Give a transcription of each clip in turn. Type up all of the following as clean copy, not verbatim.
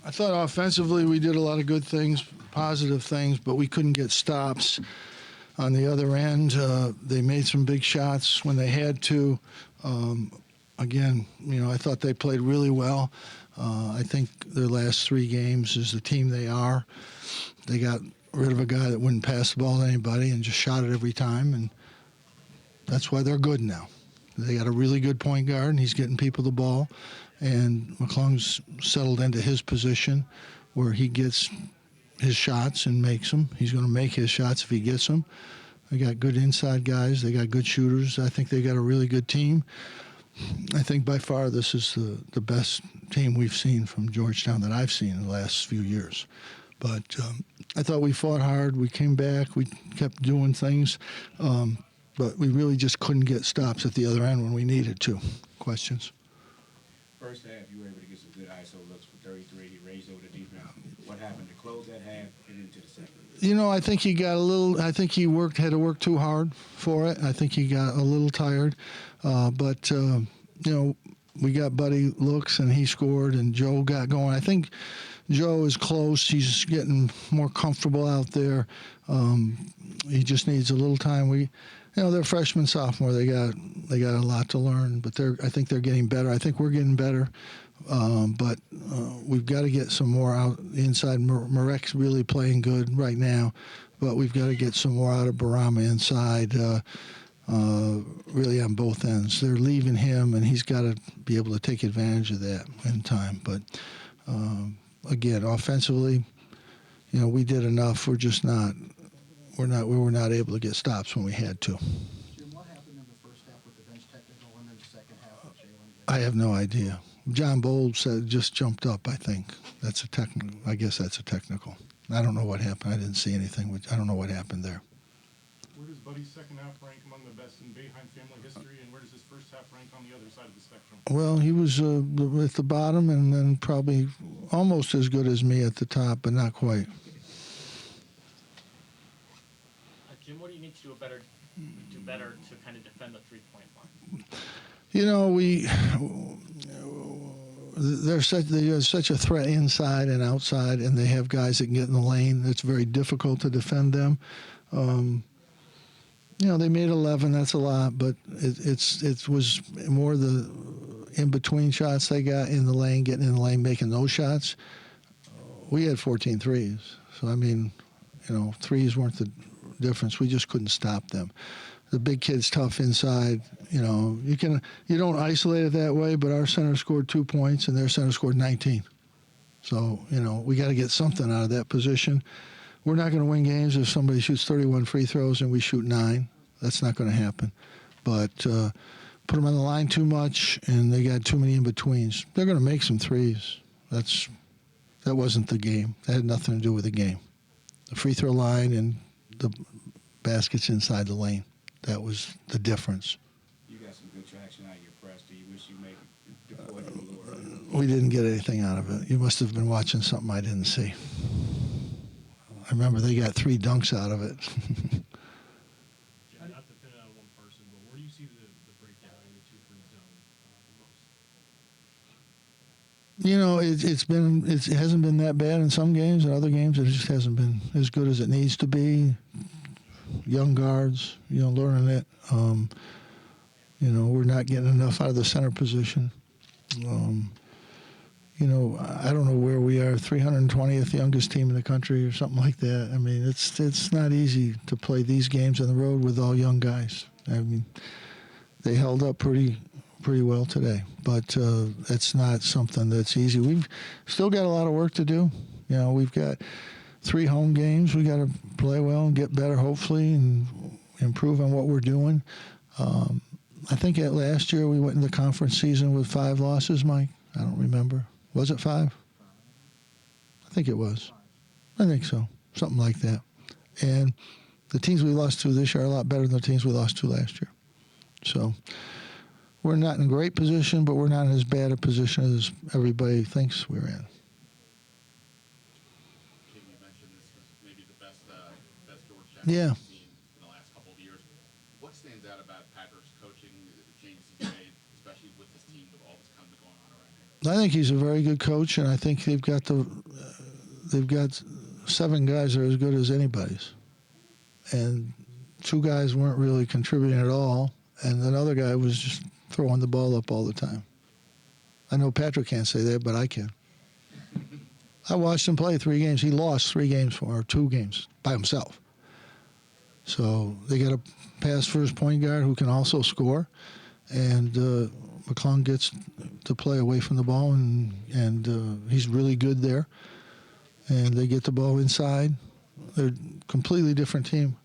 I thought offensively we did a lot of good things, positive things, but we couldn't get stops. On the other end, they made some big shots when they had to. Um, Again, I thought they played really well. I think their last 3 games is the team they are. They got rid of a guy that wouldn't pass the ball to anybody and just shot it every time, and that's why they're good now. They got a really good point guard, and he's getting people the ball, and McClung's settled into his position where he gets his shots and makes them. He's going to make his shots if he gets them. They got good inside guys. They got good shooters. I think they got a really good team. I think by far this is the best team we've seen from Georgetown that I've seen in the last few years. But I thought we fought hard. We came back. We kept doing things. But we really just couldn't get stops at the other end when we needed to. Questions? First half, you were able to get some good ISO looks for 33. He raised over the defense. What happened to close that half and into the second? I think he got a little. I think he had to work too hard for it. I think he got a little tired. But we got Buddy looks and he scored, and Joe got going. I think Joe is close. He's getting more comfortable out there. He just needs a little time. They're freshman, sophomore. They got a lot to learn, but I think they're getting better. I think we're getting better. But we've got to get some more out inside. Marek's really playing good right now, but we've got to get some more out of Barama inside, really on both ends. They're leaving him, and he's got to be able to take advantage of that in time. But, again, offensively, we did enough. We were not able to get stops when we had to. Jim, what happened in the first half with the bench technical and then the second half with Jalen? I have no idea. John Bold said just jumped up, I think. That's a technical. I guess that's a technical. I don't know what happened. I didn't see anything. I don't know what happened there. Where does Buddy's second half rank among the best in Boeheim family history, and where does his first half rank on the other side of the spectrum? Well, he was at the bottom, and then probably almost as good as me at the top, but not quite. Jim, what do you need to do better to kind of defend the three-point line? There's such a threat inside and outside, and they have guys that can get in the lane. It's very difficult to defend them. They made 11. That's a lot, but it was more the in-between shots they got in the lane, getting in the lane, making those shots. We had 14 threes. So, threes weren't the difference. We just couldn't stop them. The big kid's tough inside. You don't isolate it that way, but our center scored 2 points and their center scored 19. So, we got to get something out of that position. We're not going to win games if somebody shoots 31 free throws and we shoot 9. That's not going to happen. But put them on the line too much, and they got too many in-betweens. They're going to make some threes. That wasn't the game. That had nothing to do with the game. The free throw line and the baskets inside the lane. That was the difference. You got some good traction out of your press. Do you wish you maybe deployed it a little earlier? We didn't get anything out of it. You must have been watching something I didn't see. I remember they got 3 dunks out of it. Jim, not to pin it on one person, but where do you see the breakdown in the 2-3 zone most? It hasn't been that bad in some games. In other games, it just hasn't been as good as it needs to be. Young guards, learning it. We're not getting enough out of the center position. I don't know where we are, 320th youngest team in the country or something like that. It's not easy to play these games on the road with all young guys. They held up pretty well today, but it's not something that's easy. We've still got a lot of work to do. We've got 3 home games. We got to play well and get better, hopefully, and improve on what we're doing. I think last year we went into the conference season with 5 losses, Mike. I don't remember. Was it 5? I think it was. I think so. Something like that. And the teams we lost to this year are a lot better than the teams we lost to last year. So we're not in a great position, but we're not in as bad a position as everybody thinks we're in. You mentioned this was maybe the best Georgetown Yeah. we've seen in the last couple of years. What stands out about Patrick's coaching, the changes he's made, especially with his team with all this kind of going on around here? I think he's a very good coach, and I think they've got 7 guys that are as good as anybody's, and 2 guys weren't really contributing at all, and another guy was just throwing the ball up all the time. I know Patrick can't say that, but I can. I watched him play 3 games. He lost 3 games or 2 games by himself. So they got a pass first point guard who can also score, and McClung gets to play away from the ball, and he's really good there. And they get the ball inside. They're a completely different team.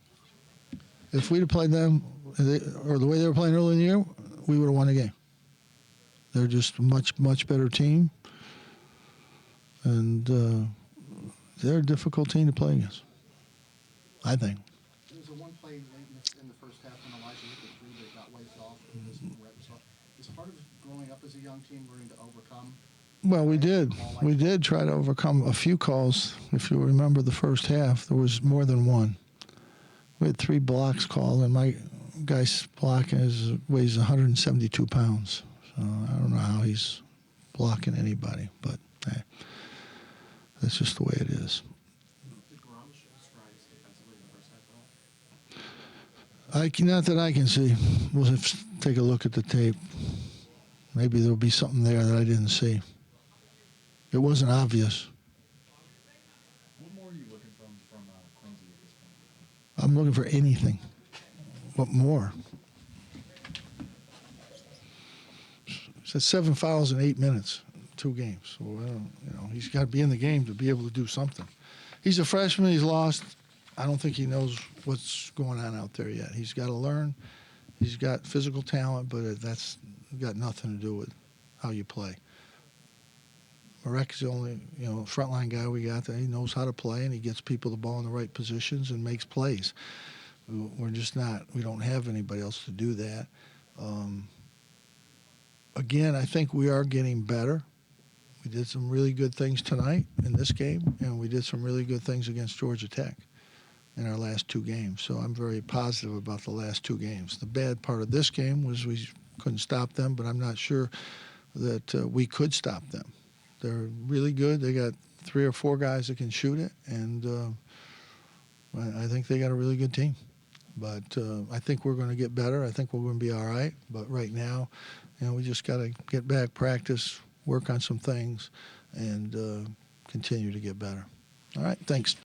If we'd have played them, or the way they were playing early in the year, we would have won the game. They're just a much, much better team. And they're a difficult team to play against, I think. There was a one play late in the first half when Elijah hit the 3 that got waved off. Is part of growing up as a young team learning to overcome? Well, we did. We did try to overcome a few calls. If you remember the first half, there was more than one. We had 3 blocks called, and my guy's blocking weighs 172 pounds. So I don't know how he's blocking anybody, but hey, that's just the way it is. Did Gorham show strides defensively in the first half at all? Not that I can see. We'll have to take a look at the tape. Maybe there'll be something there that I didn't see. It wasn't obvious. What more are you looking from Quincy at this point? I'm looking for anything. What more? It's 7 fouls in 8 minutes, 2 games. So he's got to be in the game to be able to do something. He's a freshman. He's lost. I don't think he knows what's going on out there yet. He's got to learn. He's got physical talent, but that's got nothing to do with how you play. Marek's the only frontline guy we got that he knows how to play, and he gets people the ball in the right positions and makes plays. We're just not. We don't have anybody else to do that. Again, I think we are getting better. We did some really good things tonight in this game, and we did some really good things against Georgia Tech in our last 2 games. So I'm very positive about the last 2 games. The bad part of this game was we couldn't stop them, but I'm not sure that we could stop them. They're really good. They got 3 or 4 guys that can shoot it, and I think they got a really good team. But I think we're going to get better. I think we're going to be all right. But right now, we just got to get back, practice, work on some things, and continue to get better. All right, thanks.